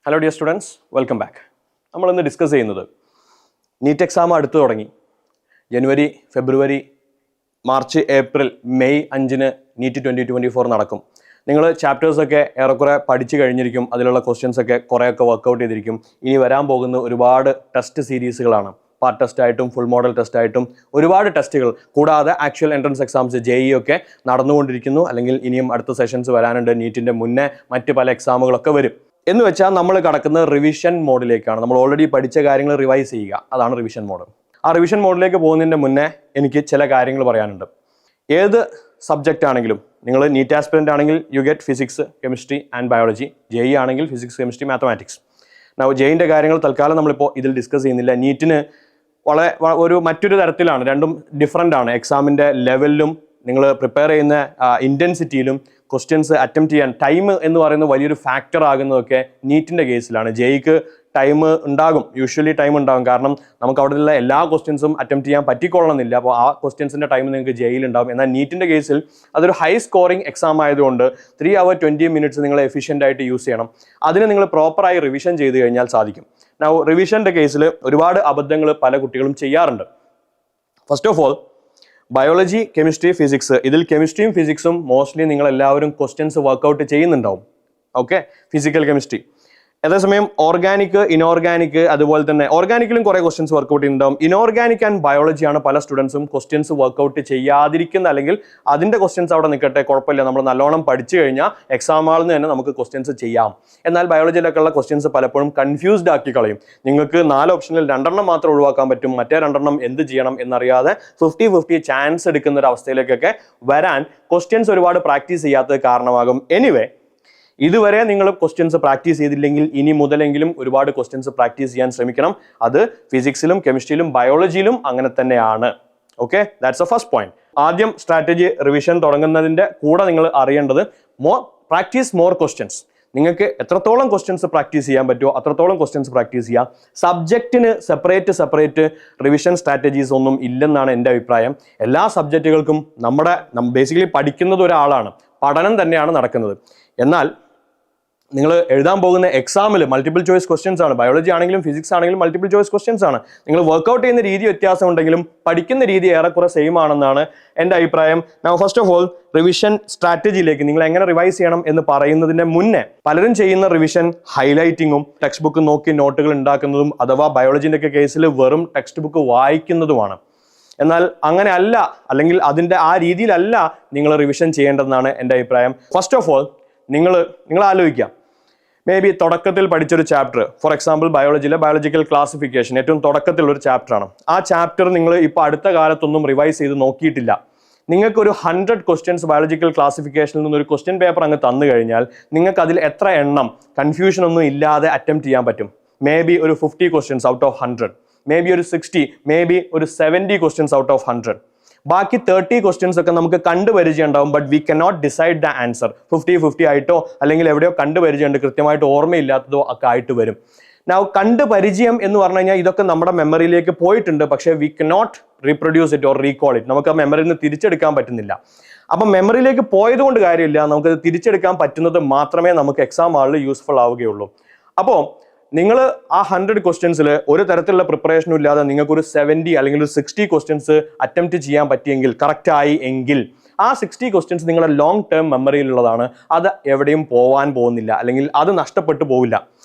Hello dear students, welcome back. നമ്മളിന്ന് discuss ചെയ്യുന്നത് NEET exam അടുത്ത് തുടങ്ങി. ജനുവരി, ഫെബ്രുവരി, മാർച്ച്, ഏപ്രിൽ, മെയ് 5-ന് നീറ്റ് 2024 നടക്കും. നിങ്ങൾ ചാപ്റ്റേഴ്സൊക്കെ ഏറെക്കുറെ പഠിച്ചു കഴിഞ്ഞിരിക്കും. അതിലുള്ള ക്വസ്റ്റ്യൻസൊക്കെ കുറേയൊക്കെ വർക്കൗട്ട് ചെയ്തിരിക്കും. ഇനി വരാൻ പോകുന്ന ഒരുപാട് ടെസ്റ്റ് സീരീസുകളാണ്. പാർട്ട് ടെസ്റ്റ് ആയിട്ടും ഫുൾ മോഡൽ ടെസ്റ്റ് ആയിട്ടും ഒരുപാട് ടെസ്റ്റുകൾ, കൂടാതെ ആക്ച്വൽ എൻട്രൻസ് എക്സാംസ് JEE ഒക്കെ നടന്നുകൊണ്ടിരിക്കുന്നു. അല്ലെങ്കിൽ ഇനിയും അടുത്ത സെഷൻസ് വരാനുണ്ട്. നീറ്റിൻ്റെ മുന്നേ മറ്റ് പല എക്സാമുകളൊക്കെ വരും. എന്ന് വെച്ചാൽ നമ്മൾ കടക്കുന്നത് റിവിഷൻ മോഡിലേക്കാണ്. നമ്മൾ ഓൾറെഡി പഠിച്ച കാര്യങ്ങൾ റിവൈസ് ചെയ്യുക, അതാണ് റിവിഷൻ മോഡ്. ആ റിവിഷൻ മോഡിലേക്ക് പോകുന്നതിൻ്റെ മുന്നേ എനിക്ക് ചില കാര്യങ്ങൾ പറയാനുണ്ട്. ഏത് സബ്ജക്റ്റ് ആണെങ്കിലും, നിങ്ങൾ നീറ്റ് ആസ്പിരൻ്റ് ആണെങ്കിൽ you get physics, chemistry and biology. JEE ആണെങ്കിൽ ഫിസിക്സ്, കെമിസ്ട്രി, മാത്തമാറ്റിക്സ്. JEEൻ്റെ കാര്യങ്ങൾ തൽക്കാലം നമ്മളിപ്പോൾ ഇതിൽ ഡിസ്കസ് ചെയ്യുന്നില്ല. നീറ്റിന് വളരെ മറ്റൊരു തരത്തിലാണ്, രണ്ടും ഡിഫറൻ്റ് ആണ്. എക്സാമിൻ്റെ ലെവലിലും നിങ്ങൾ പ്രിപ്പയർ ചെയ്യുന്ന ഇൻറ്റൻസിറ്റിയിലും ക്വസ്റ്റ്യൻസ് അറ്റംപ്റ്റ് ചെയ്യാൻ ടൈം എന്ന് പറയുന്നത് വലിയൊരു ഫാക്ടർ ആകുന്നതൊക്കെ നീറ്റിൻ്റെ കേസിലാണ്. JEEക്ക് ടൈം ഉണ്ടാകും, യൂഷ്വലി ടൈം ഉണ്ടാകും. കാരണം നമുക്ക് അവിടെയുള്ള എല്ലാ ക്വസ്റ്റ്യൻസും അറ്റംപ്റ്റ് ചെയ്യാൻ പറ്റിക്കൊള്ളണമെന്നില്ല. അപ്പോൾ ആ ക്വസ്റ്റ്യൻസിൻ്റെ ടൈം നിങ്ങൾക്ക് JEEയിൽ ഉണ്ടാകും. എന്നാൽ നീറ്റിൻ്റെ കേസിൽ അതൊരു ഹൈ സ്കോറിംഗ് എക്സാം ആയതുകൊണ്ട് 3 hour 20 minutes നിങ്ങൾ എഫിഷ്യൻ്റ് ആയിട്ട് യൂസ് ചെയ്യണം. അതിന് നിങ്ങൾ പ്രോപ്പറായി റിവിഷൻ ചെയ്ത് കഴിഞ്ഞാൽ സാധിക്കും. റിവിഷൻ്റെ കേസിൽ ഒരുപാട് അബദ്ധങ്ങൾ പല കുട്ടികളും ചെയ്യാറുണ്ട്. First of all, biology, chemistry, physics, ഇതിൽ കെമിസ്ട്രിയും ഫിസിക്സും മോസ്റ്റ്ലി നിങ്ങൾ എല്ലാവരും ക്വസ്റ്റ്യൻസ് വർക്കൗട്ട് ചെയ്യുന്നുണ്ടാവും. Okay, physical chemistry. അതേസമയം ഓർഗാനിക്, ഇനോർഗാനിക്, അതുപോലെ തന്നെ ഓർഗാനിക്കിലും കുറേ ക്വസ്റ്റ്യൻസ് വർക്കൗട്ട് ചെയ്യുന്നുണ്ടാവും. ഇനോർഗാനിക് ആൻഡ് ബയോളജിയാണ് പല സ്റ്റുഡൻസും ക്വസ്റ്റ്യൻസ് വർക്കൗട്ട് ചെയ്യാതിരിക്കുന്ന, അല്ലെങ്കിൽ അതിൻ്റെ ക്വസ്റ്റ്യൻസ് അവിടെ നിൽക്കട്ടെ, കുഴപ്പമില്ല, നമ്മൾ നല്ലോണം പഠിച്ചു കഴിഞ്ഞാൽ എക്സാം ഹാളിൽ നിന്ന് തന്നെ നമുക്ക് ക്വസ്റ്റ്യൻസ് ചെയ്യാം. എന്നാൽ ബയോളജിയിലൊക്കെയുള്ള ക്വസ്റ്റ്യൻസ് പലപ്പോഴും കൺഫ്യൂസ്ഡ് ആക്കി കളയും. നിങ്ങൾക്ക് 4 ഓപ്ഷനിൽ 2 മാത്രം ഒഴിവാക്കാൻ പറ്റും, മറ്റേ 2 എന്ത് ചെയ്യണം എന്നറിയാതെ 50-50 ചാൻസ് എടുക്കുന്ന ഒരു അവസ്ഥയിലേക്കൊക്കെ വരാൻ ക്വസ്റ്റ്യൻസ് ഒരുപാട് പ്രാക്ടീസ് ചെയ്യാത്തത് കാരണമാകും. എനിവേ, ഇതുവരെ നിങ്ങൾ ക്വസ്റ്റ്യൻസ് പ്രാക്ടീസ് ചെയ്തില്ലെങ്കിൽ ഇനി മുതലെങ്കിലും ഒരുപാട് ക്വസ്റ്റ്യൻസ് പ്രാക്ടീസ് ചെയ്യാൻ ശ്രമിക്കണം. അത് ഫിസിക്സിലും കെമിസ്ട്രിയിലും ബയോളജിയിലും അങ്ങനെ തന്നെയാണ്. Okay, that's A first point. ആദ്യം സ്ട്രാറ്റജി റിവിഷൻ തുടങ്ങുന്നതിൻ്റെ കൂടെ നിങ്ങൾ അറിയേണ്ടത് പ്രാക്ടീസ് മോർ ക്വസ്റ്റ്യൻസ്. നിങ്ങൾക്ക് എത്രത്തോളം ക്വസ്റ്റ്യൻസ് പ്രാക്ടീസ് ചെയ്യാൻ പറ്റുമോ അത്രത്തോളം ക്വസ്റ്റ്യൻസ് പ്രാക്ടീസ് ചെയ്യാം. സബ്ജക്റ്റിന് സെപ്പറേറ്റ് റിവിഷൻ സ്ട്രാറ്റജീസ് ഒന്നും ഇല്ലെന്നാണ് എൻ്റെ അഭിപ്രായം. എല്ലാ സബ്ജക്റ്റുകൾക്കും ബേസിക്കലി പഠിക്കുന്നത് ഒരാളാണ്, പഠനം തന്നെയാണ് നടക്കുന്നത്. എന്നാൽ നിങ്ങൾ എഴുതാൻ പോകുന്ന എക്സാമിൽ മൾട്ടിപ്പിൾ ചോയ്സ് ക്വസ്റ്റ്യൻസ് ആണ്. ബയോളജി ആണെങ്കിലും ഫിസിക്സ് ആണെങ്കിലും മൾട്ടിപ്പിൾ ചോയ്സ് ക്വസ്റ്റ്യൻസ് ആണ്. നിങ്ങൾ വർക്കൗട്ട് ചെയ്യുന്ന രീതി വ്യത്യാസം ഉണ്ടെങ്കിലും പഠിക്കുന്ന രീതി ഏറെക്കുറെ സെയിം ആണെന്നാണ് എൻ്റെ അഭിപ്രായം. ഫസ്റ്റ് ഓഫ് ഓൾ, റിവിഷൻ സ്ട്രാറ്റജിയിലേക്ക് നിങ്ങൾ എങ്ങനെ റിവൈസ് ചെയ്യണം എന്ന് പറയുന്നതിന് മുന്നേ, പലരും ചെയ്യുന്ന റിവിഷൻ ഹൈലൈറ്റിങ്ങും ടെക്സ്റ്റ് ബുക്ക് നോക്കി നോട്ടുകൾ ഉണ്ടാക്കുന്നതും, അഥവാ ബയോളജിൻ്റെ ഒക്കെ കേസിൽ വെറും ടെക്സ്റ്റ് ബുക്ക് വായിക്കുന്നതുമാണ്. എന്നാൽ അങ്ങനെ അല്ല, അല്ലെങ്കിൽ അതിൻ്റെ ആ രീതിയിലല്ല നിങ്ങൾ റിവിഷൻ ചെയ്യേണ്ടതെന്നാണ് എൻ്റെ അഭിപ്രായം. ഫസ്റ്റ് ഓഫ് ഓൾ, നിങ്ങൾ ആലോചിക്കാം, മേ ബി തുടക്കത്തിൽ പഠിച്ചൊരു ചാപ്റ്റർ, ഫോർ എക്സാമ്പിൾ ബയോളജിയിലെ ബയോളജിക്കൽ ക്ലാസിഫിക്കേഷൻ ഏറ്റവും തുടക്കത്തിലൊരു ചാപ്റ്ററാണ്. ആ ചാപ്റ്റർ നിങ്ങൾ ഇപ്പോൾ അടുത്ത കാലത്തൊന്നും റിവൈസ് ചെയ്ത് നോക്കിയിട്ടില്ല. നിങ്ങൾക്കൊരു 100 ക്വസ്റ്റ്യൻസ് ബയോളജിക്കൽ ക്ലാസിഫിക്കേഷനിൽ നിന്നൊരു ക്വസ്റ്റ്യൻ പേപ്പർ അങ്ങ് തന്നു കഴിഞ്ഞാൽ നിങ്ങൾക്ക് അതിൽ എത്ര എണ്ണം കൺഫ്യൂഷൻ ഒന്നും ഇല്ലാതെ അറ്റംപ്റ്റ് ചെയ്യാൻ പറ്റും? മേ ബി ഒരു 50 questions out of 100, may be ഒരു 60, മേ ബി ഒരു 70 ക്വസ്റ്റ്യൻസ് ഔട്ട് ഓഫ് 100. ബാക്കി 30 ക്വസ്റ്റ്യൻസ് ഒക്കെ നമുക്ക് കണ്ടുപരിചയം ഉണ്ടാവും, but we cannot decide the answer. 50-50 ആയിട്ടോ അല്ലെങ്കിൽ എവിടെയോ കണ്ടുപരിചയമുണ്ട്, കൃത്യമായിട്ട് ഓർമ്മയില്ലാത്തതോ ഒക്കെ ആയിട്ട് വരും. കണ്ടുപരിചയം എന്ന് പറഞ്ഞു കഴിഞ്ഞാൽ ഇതൊക്കെ നമ്മുടെ മെമ്മറിയിലേക്ക് പോയിട്ടുണ്ട്, പക്ഷേ we cannot reproduce it or recall it. നമുക്ക് ആ മെമ്മറിയിൽ നിന്ന് തിരിച്ചെടുക്കാൻ പറ്റുന്നില്ല. അപ്പം മെമ്മറിയിലേക്ക് പോയതുകൊണ്ട് കാര്യമില്ല, നമുക്കത് തിരിച്ചെടുക്കാൻ പറ്റുന്നത് മാത്രമേ നമുക്ക് എക്സാം ഹാളിൽ യൂസ്ഫുൾ ആവുകയുള്ളൂ. അപ്പോൾ നിങ്ങൾ ആ 100 ക്വസ്റ്റ്യൻസിൽ ഒരു തരത്തിലുള്ള പ്രിപ്പറേഷനും ഇല്ലാതെ നിങ്ങൾക്കൊരു 70 അല്ലെങ്കിൽ ഒരു 60 ക്വസ്റ്റ്യൻസ് അറ്റംപ്റ്റ് ചെയ്യാൻ പറ്റിയെങ്കിൽ, കറക്റ്റായി എങ്കിൽ, ആ 60 ക്വസ്റ്റ്യൻസ് നിങ്ങളുടെ ലോങ് ടേം മെമ്മറിയിലുള്ളതാണ്. അത് എവിടെയും പോകാൻ പോകുന്നില്ല, അല്ലെങ്കിൽ അത് നഷ്ടപ്പെട്ടു പോവില്ല.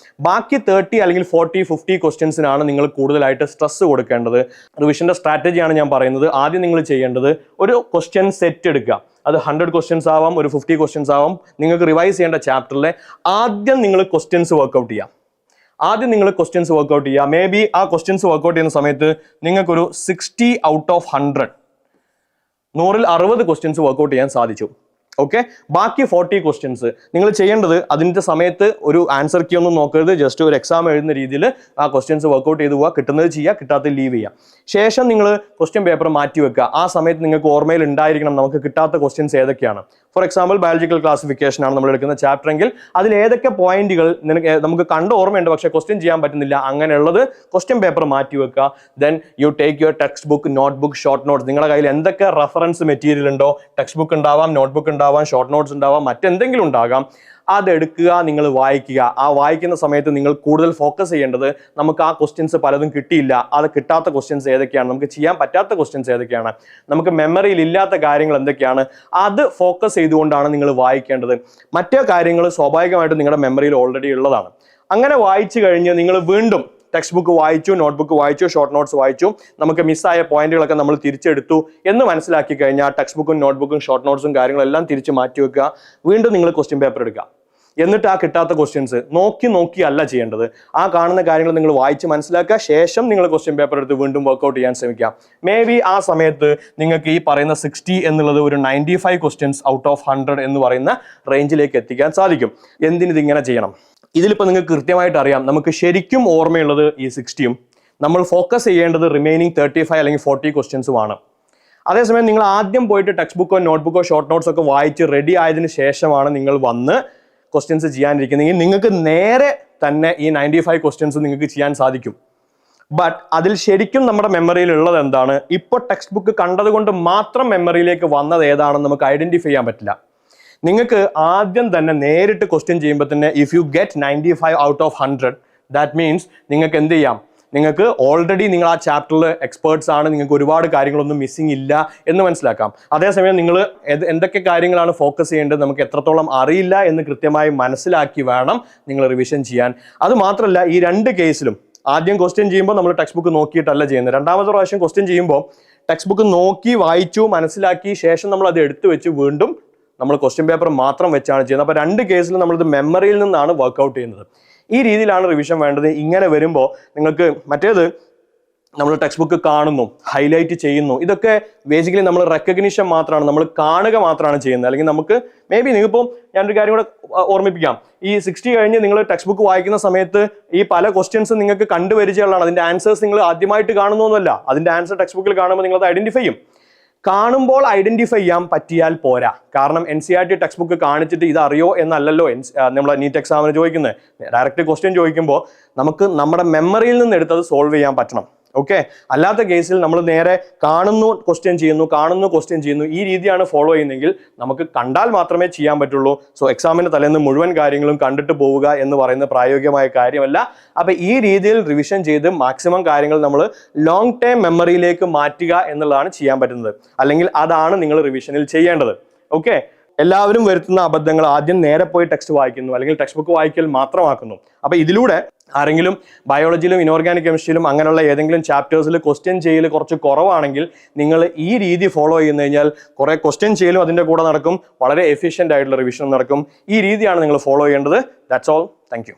ബാക്കി 30 അല്ലെങ്കിൽ 40-50 ക്വസ്റ്റ്യൻസിനാണ് നിങ്ങൾ കൂടുതലായിട്ട് സ്ട്രെസ് കൊടുക്കേണ്ടത്. റിവിഷൻ്റെ സ്ട്രാറ്റജിയാണ് ഞാൻ പറയുന്നത്. ആദ്യം നിങ്ങൾ ചെയ്യേണ്ടത് ഒരു ക്വസ്റ്റ്യൻ സെറ്റ് എടുക്കുക. അത് 100 ക്വസ്റ്റ്യൻസ് ആവാം, ഒരു 50 ക്വസ്റ്റ്യൻസ് ആവാം. നിങ്ങൾക്ക് റിവൈസ് ചെയ്യേണ്ട ചാപ്റ്ററിലെ ആദ്യം നിങ്ങൾ ക്വസ്റ്റ്യൻസ് വർക്കൗട്ട് ചെയ്യാം. മേ ബി ആ ക്വസ്റ്റ്യൻസ് വർക്കൗട്ട് ചെയ്യുന്ന സമയത്ത് നിങ്ങൾക്കൊരു 60 ഔട്ട് ഓഫ് 100, 100-ൽ 60 ക്വസ്റ്റ്യൻസ് വർക്കൗട്ട് ചെയ്യാൻ സാധിച്ചു. ഓക്കെ, ബാക്കി 40 ക്വസ്റ്റ്യൻസ് നിങ്ങൾ ചെയ്യേണ്ടത്, അതിൻ്റെ സമയത്ത് ഒരു ആൻസർ കീ ഒന്നും നോക്കരുത്, ജസ്റ്റ് ഒരു എക്സാം എഴുതുന്ന രീതിയിൽ ആ ക്വസ്റ്റ്യൻസ് വർക്കൗട്ട് ചെയ്ത് പോവുക. കിട്ടുന്നത് ചെയ്യുക, കിട്ടാത്തത് ലീവ് ചെയ്യുക. ശേഷം നിങ്ങൾ ക്വസ്റ്റ്യൻ പേപ്പർ മാറ്റി വെക്കുക. ആ സമയത്ത് നിങ്ങൾക്ക് ഓർമ്മയിൽ ഉണ്ടായിരിക്കണം നമുക്ക് കിട്ടാത്ത ക്വസ്റ്റ്യൻസ് ഏതൊക്കെയാണ്. ഫോർ എക്സാമ്പിൾ ബയോളജിക്കൽ ക്ലാസിഫിക്കേഷൻ ആണ് നമ്മൾ എടുക്കുന്ന ചാപ്റ്റർ എങ്കിൽ അതിൽ ഏതൊക്കെ പോയിന്റുകൾ നമുക്ക് കണ്ട് ഓർമ്മയുണ്ട് പക്ഷേ ക്വസ്റ്റ്യൻ ചെയ്യാൻ പറ്റുന്നില്ല, അങ്ങനെയുള്ളത് ക്വസ്റ്റ്യൻ പേപ്പർ മാറ്റി വെക്കുക. Then you take your text book, note book, short notes. നിങ്ങളുടെ കയ്യിൽ എന്തൊക്കെ റെഫറൻസ് മെറ്റീരിയൽ ഉണ്ടോ, ടെക്സ്റ്റ് ബുക്ക് ഉണ്ടാവാം, നോട്ട് ബുക്ക് ഉണ്ടാവാം, ഷോർട്ട് നോട്ട്സ് ഉണ്ടാവാം, മറ്റെന്തെങ്കിലും ഉണ്ടാകാം. അതെടുക്കുക, നിങ്ങൾ വായിക്കുക. ആ വായിക്കുന്ന സമയത്ത് നിങ്ങൾ കൂടുതൽ ഫോക്കസ് ചെയ്യേണ്ടത് നമുക്ക് ആ ക്വസ്റ്റ്യൻസ് പലതും കിട്ടിയില്ല, അത് കിട്ടാത്ത ക്വസ്റ്റ്യൻസ് ഏതൊക്കെയാണ്, നമുക്ക് ചെയ്യാൻ പറ്റാത്ത ക്വസ്റ്റ്യൻസ് ഏതൊക്കെയാണ്, നമുക്ക് മെമ്മറിയിൽ ഇല്ലാത്ത കാര്യങ്ങൾ എന്തൊക്കെയാണ്, അത് ഫോക്കസ് ചെയ്തുകൊണ്ടാണ് നിങ്ങൾ വായിക്കേണ്ടത്. മറ്റേ കാര്യങ്ങൾ സ്വാഭാവികമായിട്ടും നിങ്ങളുടെ മെമ്മറിയിൽ ഓൾറെഡി ഉള്ളതാണ്. അങ്ങനെ വായിച്ചു കഴിഞ്ഞ് നിങ്ങൾ വീണ്ടും ടെക്സ്റ്റ് ബുക്ക് വായിച്ചു, നോട്ട്ബുക്ക് വായിച്ചു, ഷോർട്ട് നോട്ട്സ് വായിച്ചു, നമുക്ക് മിസ്സായ പോയിന്റുകളൊക്കെ നമ്മൾ തിരിച്ചെടുത്തു എന്ന് മനസ്സിലാക്കി കഴിഞ്ഞാൽ ടെക്സ്റ്റ് ബുക്കും നോട്ട്ബുക്കും ഷോർട്ട് നോട്ട്സും കാര്യങ്ങളെല്ലാം തിരിച്ച് മാറ്റി വെക്കുക. വീണ്ടും നിങ്ങൾ ക്വസ്റ്റ്യൻ പേപ്പർ എടുക്കുക. എന്നിട്ട് ആ കിട്ടാത്ത ക്വസ്റ്റ്യൻസ് നോക്കി അല്ല ചെയ്യേണ്ടത്. ആ കാണുന്ന കാര്യങ്ങൾ നിങ്ങൾ വായിച്ച് മനസ്സിലാക്കുക. ശേഷം നിങ്ങൾ ക്വസ്റ്റ്യൻ പേപ്പർ എടുത്ത് വീണ്ടും വർക്ക്ഔട്ട് ചെയ്യാൻ ശ്രമിക്കുക. മേ ബി ആ സമയത്ത് നിങ്ങൾക്ക് ഈ പറയുന്ന 60 എന്നുള്ളത് ഒരു 95 ക്വസ്റ്റ്യൻസ് ഔട്ട് ഓഫ് 100 എന്ന് പറയുന്ന റേഞ്ചിലേക്ക് എത്തിക്കാൻ സാധിക്കും. എന്തിനിതിങ്ങനെ ചെയ്യണം? ഇതിലിപ്പോൾ നിങ്ങൾക്ക് കൃത്യമായിട്ട് അറിയാം, നമുക്ക് ശരിക്കും ഓർമ്മയുള്ളത് ഈ 60ഉം നമ്മൾ ഫോക്കസ് ചെയ്യേണ്ടത് റിമൈനിങ് 35 അല്ലെങ്കിൽ 40 ക്വസ്റ്റ്യൻസുമാണ്. അതേസമയം നിങ്ങൾ ആദ്യം പോയിട്ട് ടെക്സ്റ്റ് ബുക്കോ നോട്ട്ബുക്കോ ഷോർട്ട് നോട്ട്സ് ഒക്കെ വായിച്ച് റെഡി ആയതിനു ശേഷമാണ് നിങ്ങൾ വന്ന് ക്വസ്റ്റ്യൻസ് ചെയ്യാനിരിക്കുന്നെങ്കിൽ നിങ്ങൾക്ക് നേരെ തന്നെ ഈ 95 ക്വസ്റ്റ്യൻസ് നിങ്ങൾക്ക് ചെയ്യാൻ സാധിക്കും. ബട്ട് അതിൽ ശരിക്കും നമ്മുടെ മെമ്മറിയിൽ ഉള്ളത് എന്താണ്, ഇപ്പോൾ ടെക്സ്റ്റ് ബുക്ക് കണ്ടതുകൊണ്ട് മാത്രം മെമ്മറിയിലേക്ക് വന്നത് ഏതാണെന്ന് നമുക്ക് ഐഡന്റിഫൈ ചെയ്യാൻ പറ്റില്ല. നിങ്ങൾക്ക് ആദ്യം തന്നെ നേരിട്ട് ക്വസ്റ്റ്യൻ ചെയ്യുമ്പോൾ തന്നെ if you get 95 out of 100 that means നിങ്ങൾക്ക് എന്ത് ചെയ്യാം, നിങ്ങൾക്ക് ഓൾറെഡി നിങ്ങൾ ആ ചാപ്റ്ററിൽ എക്സ്പേർട്സ് ആണ്, നിങ്ങൾക്ക് ഒരുപാട് കാര്യങ്ങളൊന്നും മിസ്സിംഗ് ഇല്ല എന്ന് മനസ്സിലാക്കാം. അതേസമയം നിങ്ങൾ എന്തൊക്കെ കാര്യങ്ങളാണ് ഫോക്കസ് ചെയ്യേണ്ടത്, നമുക്ക് എത്രത്തോളം അറിയില്ല എന്ന് കൃത്യമായി മനസ്സിലാക്കി വേണം നിങ്ങൾ റിവിഷൻ ചെയ്യാൻ. അത് മാത്രമല്ല, ഈ രണ്ട് കേസിലും ആദ്യം ക്വസ്റ്റ്യൻ ചെയ്യുമ്പോൾ നമ്മൾ ടെക്സ്റ്റ് ബുക്ക് നോക്കിയിട്ടല്ല ചെയ്യുന്നത്. രണ്ടാമത്തെ പ്രാവശ്യം ക്വസ്റ്റ്യൻ ചെയ്യുമ്പോൾ ടെക്സ്റ്റ് ബുക്ക് നോക്കി വായിച്ചു മനസ്സിലാക്കി ശേഷം നമ്മൾ അത് എടുത്തു വെച്ച് വീണ്ടും നമ്മൾ ക്വസ്റ്റ്യൻ പേപ്പർ മാത്രം വെച്ചാണ് ചെയ്യുന്നത്. അപ്പോൾ രണ്ട് കേസിലും നമ്മളിത് മെമ്മറിയിൽ നിന്നാണ് വർക്ക്ഔട്ട് ചെയ്യുന്നത്. ഈ രീതിയിലാണ് റിവിഷൻ വേണ്ടത്. ഇങ്ങനെ വരുമ്പോൾ നിങ്ങൾക്ക് മറ്റേത് നമ്മൾ ടെക്സ്റ്റ് ബുക്ക് കാണുന്നു, ഹൈലൈറ്റ് ചെയ്യുന്നു, ഇതൊക്കെ ബേസിക്കലി നമ്മൾ റെക്കഗ്നിഷൻ മാത്രമാണ്, നമ്മൾ കാണുക മാത്രമാണ് ചെയ്യുന്നത്. അല്ലെങ്കിൽ നമുക്ക് മേ ബി നിങ്ങളിപ്പോൾ ഞാനൊരു കാര്യം കൂടെ ഓർമ്മിപ്പിക്കാം, ഈ 60 കഴിഞ്ഞ് നിങ്ങൾ ടെക്സ്റ്റ് ബുക്ക് വായിക്കുന്ന സമയത്ത് ഈ പല ക്വസ്റ്റ്യൻസ് നിങ്ങൾക്ക് കണ്ടുപരിചയമുള്ളതാണ്. അതിൻ്റെ ആൻസേഴ്സ് നിങ്ങൾ ആദ്യമായിട്ട് കാണുന്നൊന്നുമല്ല, അതിൻ്റെ ആൻസർ ടെക്സ്റ്റ് ബുക്കിൽ കാണുമ്പോൾ നിങ്ങളത് ഐഡന്റിഫൈ ചെയ്യും. കാണുമ്പോൾ ഐഡന്റിഫൈ ചെയ്യാൻ പറ്റിയാൽ പോരാ. കാരണം NCERT ടെക്സ്റ്റ് ബുക്ക് കാണിച്ചിട്ട് ഇത് അറിയോ എന്നല്ലല്ലോ നമ്മളെ നീറ്റ് എക്സാമിന് ചോദിക്കുന്നത്. ഡയറക്റ്റ് ക്വസ്റ്റ്യൻ ചോദിക്കുമ്പോൾ നമുക്ക് നമ്മുടെ മെമ്മറിയിൽ നിന്ന് എടുത്തത് സോൾവ് ചെയ്യാൻ പറ്റണം. ഓക്കെ, അല്ലാത്ത കേസിൽ നമ്മൾ നേരെ കാണുന്നു ക്വസ്റ്റ്യൻ ചെയ്യുന്നു ഈ രീതിയാണ് ഫോളോ ചെയ്യുന്നതെങ്കിൽ നമുക്ക് കണ്ടാൽ മാത്രമേ ചെയ്യാൻ പറ്റുള്ളൂ. സോ എക്സാമിന് തലേന്ന് മുഴുവൻ കാര്യങ്ങളും കണ്ടിട്ട് പോവുക എന്ന് പറയുന്ന പ്രായോഗികമായ കാര്യമല്ല. അപ്പൊ ഈ രീതിയിൽ റിവിഷൻ ചെയ്ത് മാക്സിമം കാര്യങ്ങൾ നമ്മൾ ലോങ് ടൈം മെമ്മറിയിലേക്ക് മാറ്റുക എന്നുള്ളതാണ് ചെയ്യാൻ പറ്റുന്നത്. അല്ലെങ്കിൽ അതാണ് നിങ്ങൾ റിവിഷനിൽ ചെയ്യേണ്ടത്. ഓക്കെ, എല്ലാവരും വരുത്തുന്ന അബദ്ധങ്ങൾ ആദ്യം നേരെ പോയി ടെക്സ്റ്റ് വായിക്കുന്നു അല്ലെങ്കിൽ ടെക്സ്റ്റ് ബുക്ക് വായിക്കൽ മാത്രമാക്കുന്നു. അപ്പൊ ഇതിലൂടെ ആരെങ്കിലും ബയോളജിയിലും ഇനോർഗാനിക് കെമിസ്ട്രിയിലും അങ്ങനെയുള്ള ഏതെങ്കിലും ചാപ്റ്റേഴ്സിൽ ക്വസ്റ്റ്യൻ ചെയ്യൽ കുറച്ച് കുറവാണെങ്കിൽ നിങ്ങൾ ഈ രീതി ഫോളോ ചെയ്യുന്നു കഴിഞ്ഞാൽ കുറെ ക്വസ്റ്റ്യൻ ചെയ്യലും അതിൻ്റെ കൂടെ നടക്കും, വളരെ എഫിഷ്യൻ്റ് ആയിട്ടുള്ള റിവിഷൻ നടക്കും. ഈ രീതിയാണ് നിങ്ങൾ ഫോളോ ചെയ്യേണ്ടത്. That's all. Thank you.